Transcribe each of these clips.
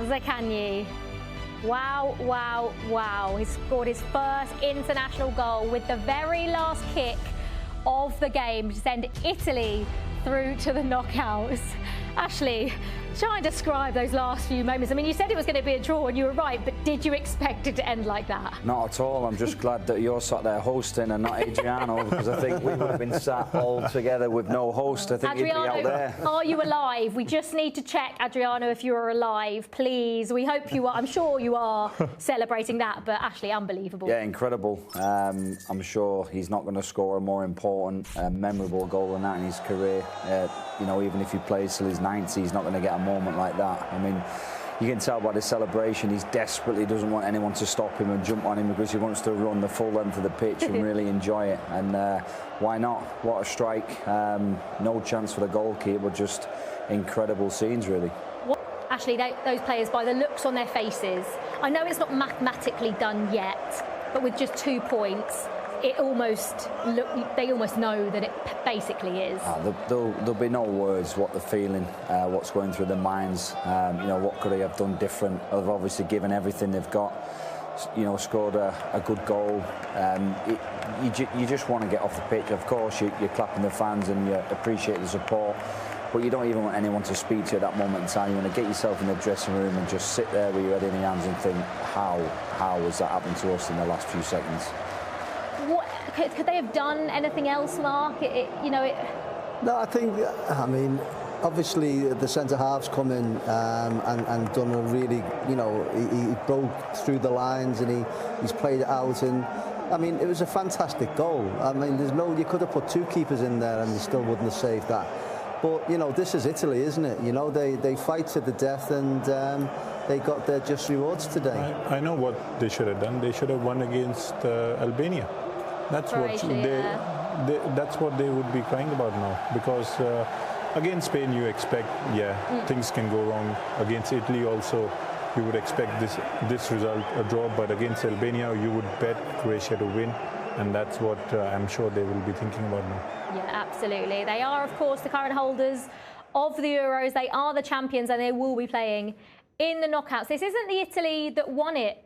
Zakanyi. Wow, wow, wow. He scored his first international goal with the very last kick of the game to send Italy through to the knockouts. Ashley, try and describe those last few moments. I mean, you said it was going to be a draw and you were right, but did you expect it to end like that? Not at all. I'm just glad that you're sat there hosting and not Adriano, because I think we would have been sat all together with no host. I think Adriano, he'd be out there. Are you alive? We just need to check, Adriano, if you are alive, please. We hope you are. I'm sure you are celebrating that, but Ashley, unbelievable. Yeah, incredible. I'm sure he's not going to score a more important, memorable goal than that in his career. You know, even if he plays till he's 90, he's not going to get a moment like that. I mean, you can tell by the celebration, he desperately doesn't want anyone to stop him and jump on him, because he wants to run the full length of the pitch and really enjoy it. And why not? What a strike. No chance for the goalkeeper, but just incredible scenes, really. Ashley, those players, by the looks on their faces, I know it's not mathematically done yet, but with just 2 points, they almost know that it basically is. There'll be no words what they're feeling, what's going through their minds. You know, what could they have done different? They've obviously given everything they've got. You know, scored a good goal. You just want to get off the pitch. Of course, you're clapping the fans and you appreciate the support, but you don't even want anyone to speak to you at that moment in time. You want to get yourself in the dressing room and just sit there with your head in your hands and think, how has that happened to us in the last few seconds? Could they have done anything else, Mark? No, I think, I mean, obviously the centre-halves come in and done a really, you know, he broke through the lines and he's played it out, and I mean, it was a fantastic goal. I mean, you could have put 2 keepers in there and they still wouldn't have saved that. But, you know, this is Italy, isn't it? You know, they fight to the death, and they got their just rewards today. I know what they should have done. They should have won against Albania. That's Croatia, that's what they would be crying about now, because against Spain you expect, things can go wrong. Against Italy also you would expect this result, a draw, but against Albania you would bet Croatia to win, and that's what I'm sure they will be thinking about now. Yeah, absolutely. They are, of course, the current holders of the Euros. They are the champions, and they will be playing in the knockouts. This isn't the Italy that won it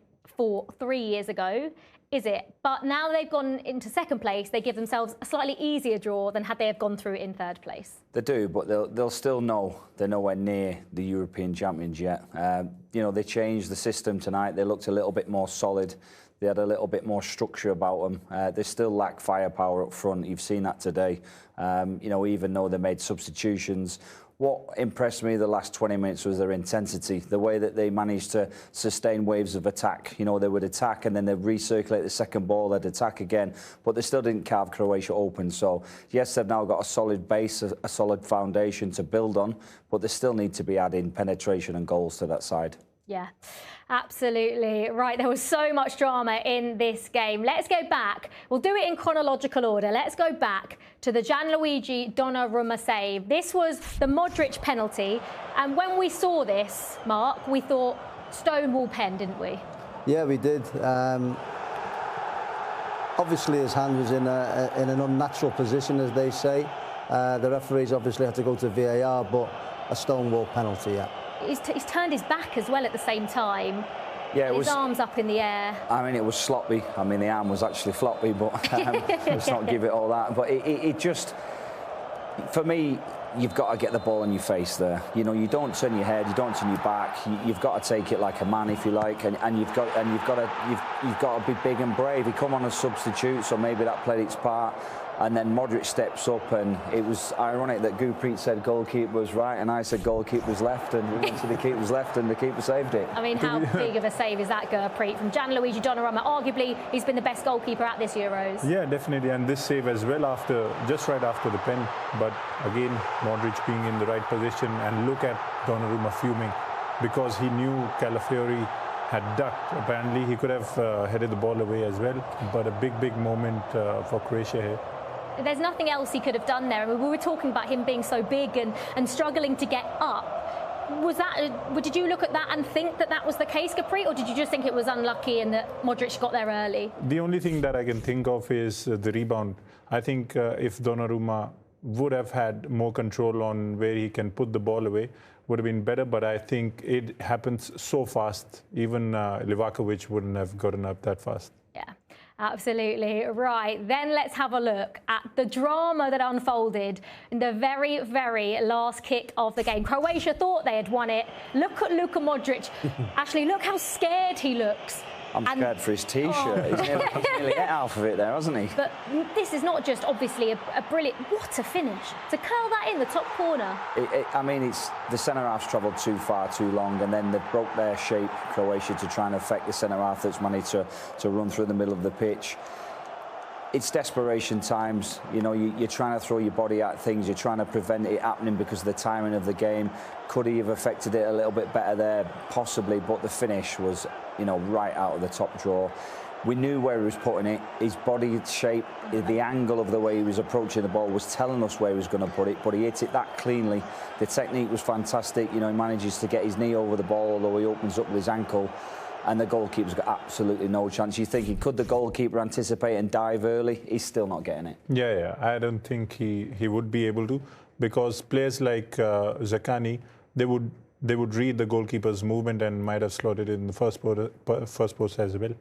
3 years ago, is it? But now they've gone into second place, they give themselves a slightly easier draw than had they have gone through in third place. They do, but they'll still know they're nowhere near the European champions yet. You know, they changed the system tonight. They looked a little bit more solid. They had a little bit more structure about them. They still lack firepower up front. You've seen that today. You know, even though they made substitutions, what impressed me the last 20 minutes was their intensity, the way that they managed to sustain waves of attack. You know, they would attack and then they'd recirculate the second ball, they'd attack again, but they still didn't carve Croatia open. So, yes, they've now got a solid base, a solid foundation to build on, but they still need to be adding penetration and goals to that side. Yeah, absolutely. Right, there was so much drama in this game. Let's go back. We'll do it in chronological order. Let's go back to the Gianluigi Donnarumma save. This was the Modric penalty. And when we saw this, Mark, we thought stonewall pen, didn't we? Yeah, we did. Obviously, his hand was in an unnatural position, as they say. The referees obviously had to go to VAR, but a stonewall penalty, yeah. He's turned his back as well at the same time. Yeah, his arms up in the air. I mean, it was sloppy. I mean, the arm was actually floppy, but let's not give it all that. But it just, for me, you've got to get the ball in your face there. You know, you don't turn your head, you don't turn your back. You've got to take it like a man, if you like, and you've got to be big and brave. He come on as substitute, so maybe that played its part. And then Modric steps up, and it was ironic that Gurpreet said goalkeeper was right, and I said goalkeeper was left, and we went to the keeper was left, and the keeper saved it. I mean, how big of a save is that, Gurpreet, from Gianluigi Donnarumma? Arguably, he's been the best goalkeeper at this Euros. Yeah, definitely, and this save as well just right after the pen. But again, Modric being in the right position, and look at Donnarumma fuming, because he knew Calafiori had ducked. Apparently, he could have headed the ball away as well. But a big moment for Croatia here. There's nothing else he could have done there. I mean, we were talking about him being so big and struggling to get up. Did you look at that and think that that was the case, Gurpreet, or did you just think it was unlucky and that Modric got there early? The only thing that I can think of is the rebound. I think if Donnarumma would have had more control on where he can put the ball away, would have been better, but I think it happens so fast. Even Livakovic wouldn't have gotten up that fast. Yeah, absolutely. Right, then let's have a look at the drama that unfolded in the very, very last kick of the game. Croatia thought they had won it. Look at Luka Modric. Actually, look how scared he looks. I'm scared for his T-shirt. Oh. He's nearly ate half of it there, hasn't he? But this is not just obviously a brilliant... What a finish. To curl that in the top corner. I mean, it's the centre-half's travelled too far, too long, and then they broke their shape, Croatia, to try and affect the centre-half that's managed to run through the middle of the pitch. It's desperation times. You know, you're trying to throw your body at things. You're trying to prevent it happening because of the timing of the game. Could he have affected it a little bit better there? Possibly, but the finish was, you know, right out of the top drawer. We knew where he was putting it. His body shape, the angle of the way he was approaching the ball was telling us where he was going to put it, but he hit it that cleanly. The technique was fantastic. You know, he manages to get his knee over the ball, although he opens up with his ankle. And the goalkeeper's got absolutely no chance. You're thinking, could the goalkeeper anticipate and dive early? He's still not getting it. Yeah. I don't think he would be able to, because players like Zaccagni, they would read the goalkeeper's movement and might have slotted it in the first post as well.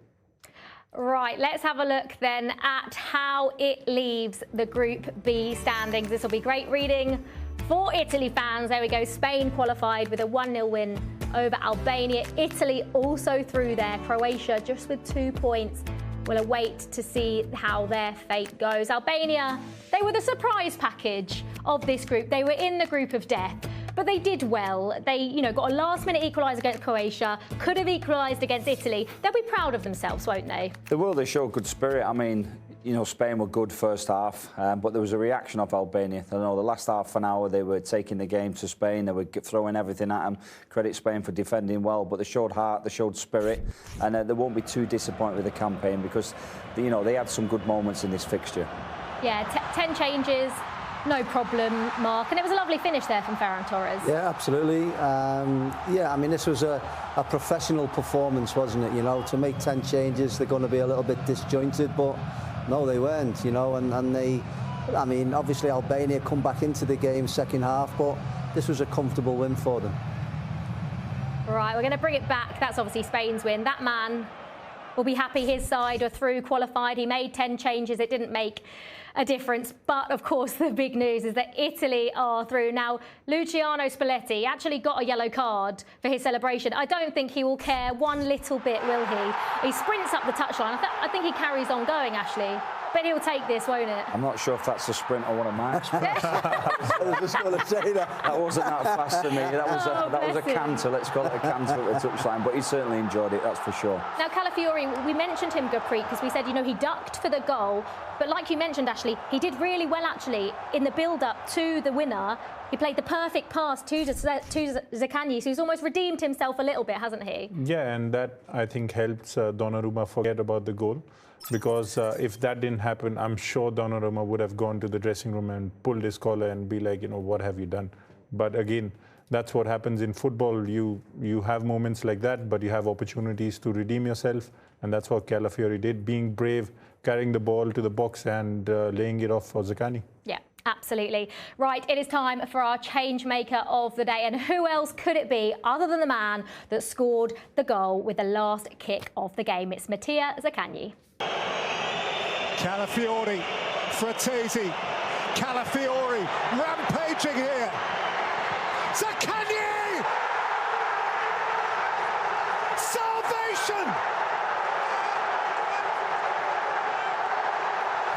Right, let's have a look then at how it leaves the Group B standings. This will be great reading for Italy fans. There we go. Spain qualified with a 1-0 win over Albania. Italy also through there. Croatia just with 2 points. We'll await to see how their fate goes. Albania, they were the surprise package of this group. They were in the group of death, but they did well. They, you know, got a last-minute equaliser against Croatia, could have equalised against Italy. They'll be proud of themselves, won't they? They will. They showed good spirit. I mean, you know, Spain were good first half, but there was a reaction of Albania. I know the last half an hour they were taking the game to Spain. They were throwing everything at them. Credit Spain for defending well, but they showed heart, they showed spirit, and they won't be too disappointed with the campaign because, you know, they had some good moments in this fixture. Yeah, 10 changes, no problem, Mark. And it was a lovely finish there from Ferran Torres. Yeah, absolutely. Yeah, I mean, this was a professional performance, wasn't it? You know, to make 10 changes, they're going to be a little bit disjointed, but no, they weren't, you know, and they, I mean, obviously Albania come back into the game second half, but this was a comfortable win for them. Right, we're going to bring it back. That's obviously Spain's win. That man will be happy his side are through, qualified. He made 10 changes. It didn't make a difference. But, of course, the big news is that Italy are through. Now, Luciano Spalletti actually got a yellow card for his celebration. I don't think he will care one little bit, will he? He sprints up the touchline. I think he carries on going, actually. But he'll take this, won't it? I'm not sure if that's a sprint or one of Mark's. I was just going to say that. That wasn't that fast for me. That was a canter. Let's call it a canter at the touchline. But he certainly enjoyed it, that's for sure. Now, Calafiori, we mentioned him, Gurpreet, because we said, you know, he ducked for the goal. But like you mentioned, Ashley, he did really well, actually, in the build-up to the winner. He played the perfect pass to Zaccagni, so he's almost redeemed himself a little bit, hasn't he? Yeah, and that, I think, helps Donnarumma forget about the goal. Because if that didn't happen, I'm sure Donnarumma would have gone to the dressing room and pulled his collar and be like, you know, what have you done? But again, that's what happens in football. You have moments like that, but you have opportunities to redeem yourself. And that's what Calafiori did, being brave, carrying the ball to the box and laying it off for Zaccagni. Yeah. Absolutely. Right, it is time for our change maker of the day. And who else could it be other than the man that scored the goal with the last kick of the game? It's Mattia Zaccagni. Calafiori, Fratesi, Calafiori rampaging here. Zaccagni! Salvation!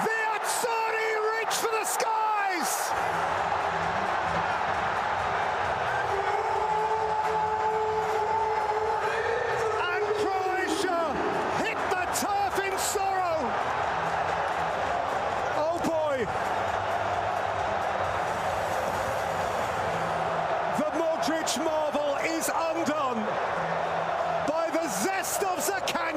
The Azzurri reach for the skies! And Croatia hit the turf in sorrow! Oh boy! The Modric marvel is undone by the zest of Zaccagni.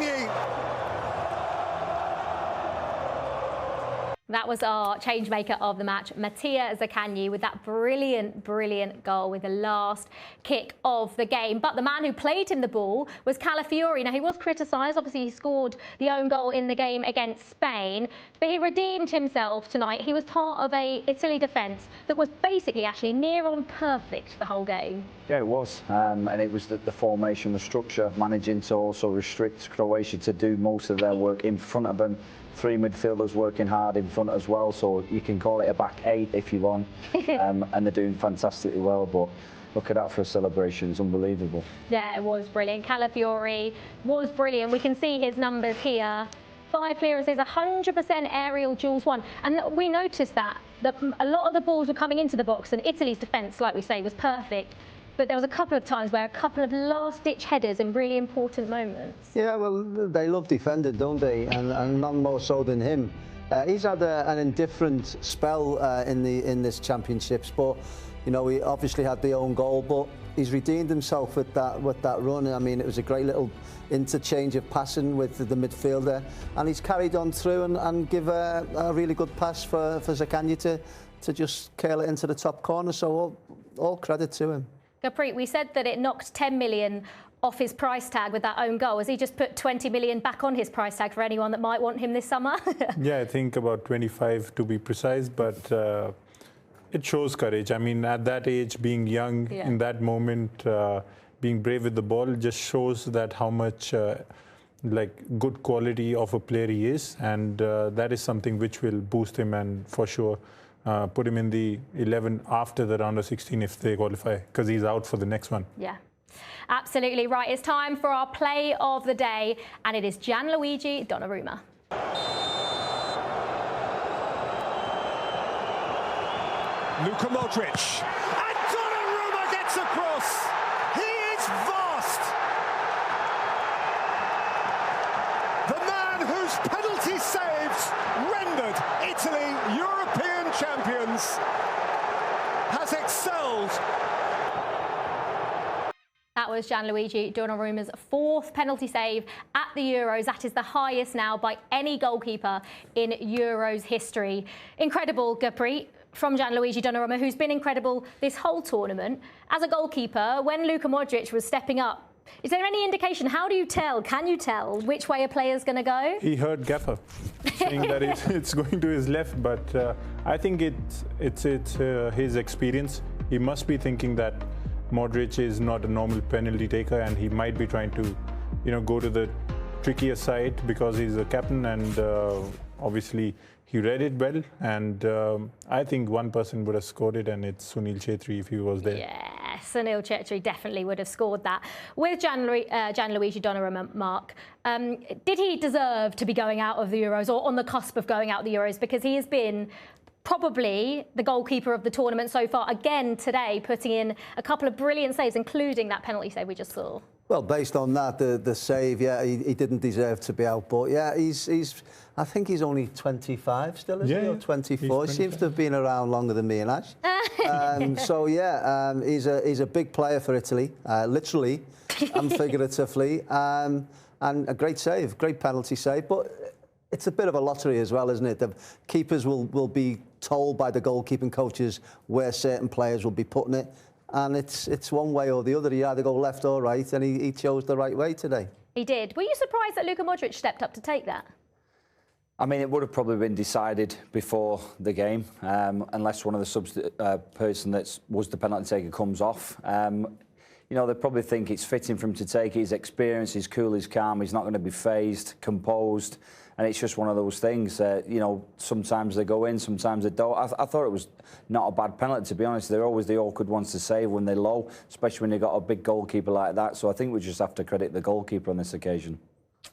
That was our change maker of the match, Mattia Zaccagni, with that brilliant, brilliant goal with the last kick of the game. But the man who played him the ball was Calafiori. Now, he was criticised. Obviously, he scored the own goal in the game against Spain, but he redeemed himself tonight. He was part of a Italy defence that was basically actually near on perfect the whole game. Yeah, it was. And it was the formation, the structure, managing to also restrict Croatia to do most of their work in front of them. 3 midfielders working hard in front as well, so you can call it a back 8 if you want. And they're doing fantastically well, but look at that for a celebration, it's unbelievable. Yeah, it was brilliant. Calafiori was brilliant. We can see his numbers here. 5 clearances, 100% aerial duels won. And we noticed that a lot of the balls were coming into the box, and Italy's defence, like we say, was perfect. But there was a couple of times where a couple of last-ditch headers in really important moments. Yeah, well, they love defending, don't they? And none more so than him. He's had an indifferent spell in this championships, but you know, he obviously had the own goal, but he's redeemed himself with that run. I mean, it was a great little interchange of passing with the midfielder, and he's carried on through and give a really good pass for Zaccagni to just curl it into the top corner. So all credit to him. Gurpreet, we said that it knocked 10 million off his price tag with that own goal. Has he just put 20 million back on his price tag for anyone that might want him this summer? Yeah, I think about 25 to be precise, but it shows courage. I mean, at that age, being young in that moment, being brave with the ball, just shows that how much like good quality of a player he is, and that is something which will boost him and for sure put him in the 11 after the round of 16 if they qualify, because he's out for the next one. Yeah, absolutely right. It's time for our play of the day, and it is Gianluigi Donnarumma. Luka Modric. And Donnarumma gets across. He is vast. The man whose penalty saves rendered Italy European champions has excelled. That was Gianluigi Donnarumma's 4th penalty save at the Euros. That is the highest now by any goalkeeper in Euros history. Incredible, Gurpreet, from Gianluigi Donnarumma, who's been incredible this whole tournament. As a goalkeeper, when Luka Modric was stepping up, is there any indication? How do you tell? Can you tell which way a player's going to go? He heard Gaffer saying that it's going to his left, but I think it's his experience. He must be thinking that Modric is not a normal penalty taker, and he might be trying to, go to the trickier side because he's a captain, and obviously he read it well. And I think one person would have scored it, and it's Sunil Chhetri if he was there. Yeah, Sunil Chhetri definitely would have scored that. With Gianluigi Donnarumma, Mark, did he deserve to be going out of the Euros, or on the cusp of going out of the Euros? Because he has been probably the goalkeeper of the tournament so far, again today, putting in a couple of brilliant saves, including that penalty save we just saw. Well, based on that, the save, yeah, he didn't deserve to be out. But yeah, he's I think he's only 25 still, isn't he? Or 24. He seems to have been around longer than me and Ash. So yeah, he's a big player for Italy, literally and figuratively, and a great save, great penalty save. But it's a bit of a lottery as well, isn't it? The keepers will be told by the goalkeeping coaches where certain players will be putting it, and it's one way or the other. He either go left or right, and he chose the right way today. He did. Were you surprised that Luka Modric stepped up to take that? I mean, it would have probably been decided before the game, unless one of the person that was the penalty taker comes off. They probably think it's fitting for him to take it. His experience, he's cool, he's calm, he's not going to be phased, composed. And it's just one of those things, sometimes they go in, sometimes they don't. I thought it was not a bad penalty, to be honest. They're always the awkward ones to save when they're low, especially when you've got a big goalkeeper like that. So I think we just have to credit the goalkeeper on this occasion.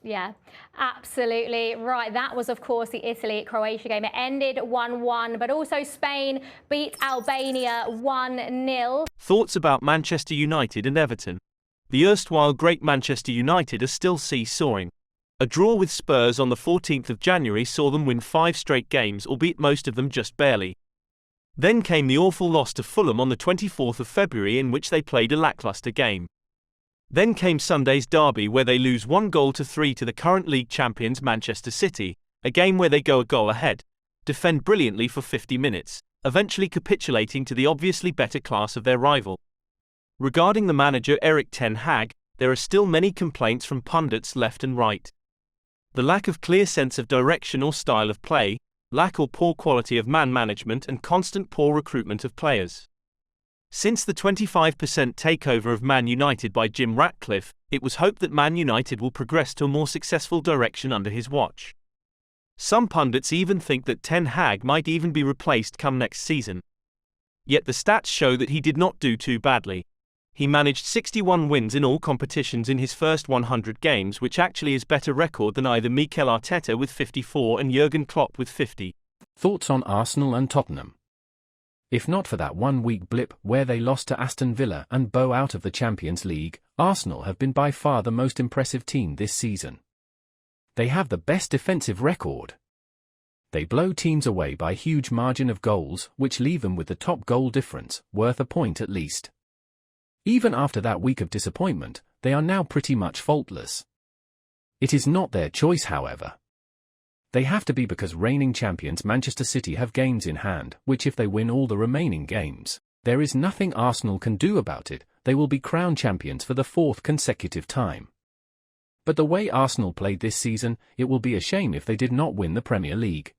Yeah, absolutely right. That was, of course, the Italy-Croatia game. It ended 1-1, but also Spain beat Albania 1-0. Thoughts about Manchester United and Everton? The erstwhile great Manchester United are still seesawing. A draw with Spurs on the 14th of January saw them win 5 straight games, albeit most of them just barely. Then came the awful loss to Fulham on the 24th of February, in which they played a lacklustre game. Then came Sunday's derby, where they lose 1-3 to the current league champions Manchester City, a game where they go a goal ahead. defend brilliantly for 50 minutes, eventually capitulating to the obviously better class of their rival. Regarding the manager Erik ten Hag, there are still many complaints from pundits left and right. The lack of clear sense of direction or style of play, lack or poor quality of man management and constant poor recruitment of players. Since the 25% takeover of Man United by Jim Ratcliffe, it was hoped that Man United will progress to a more successful direction under his watch. Some pundits even think that Ten Hag might even be replaced come next season. Yet the stats show that he did not do too badly. He managed 61 wins in all competitions in his first 100 games, which actually is better record than either Mikel Arteta with 54 and Jurgen Klopp with 50. Thoughts on Arsenal and Tottenham? If not for that one-week blip where they lost to Aston Villa and bow out of the Champions League, Arsenal have been by far the most impressive team this season. They have the best defensive record. They blow teams away by huge margin of goals, which leave them with the top goal difference, worth a point at least. Even after that week of disappointment, they are now pretty much faultless. It is not their choice, however. They have to be because reigning champions Manchester City have games in hand, which if they win all the remaining games, there is nothing Arsenal can do about it. They will be crowned champions for the 4th consecutive time. But the way Arsenal played this season, it will be a shame if they did not win the Premier League.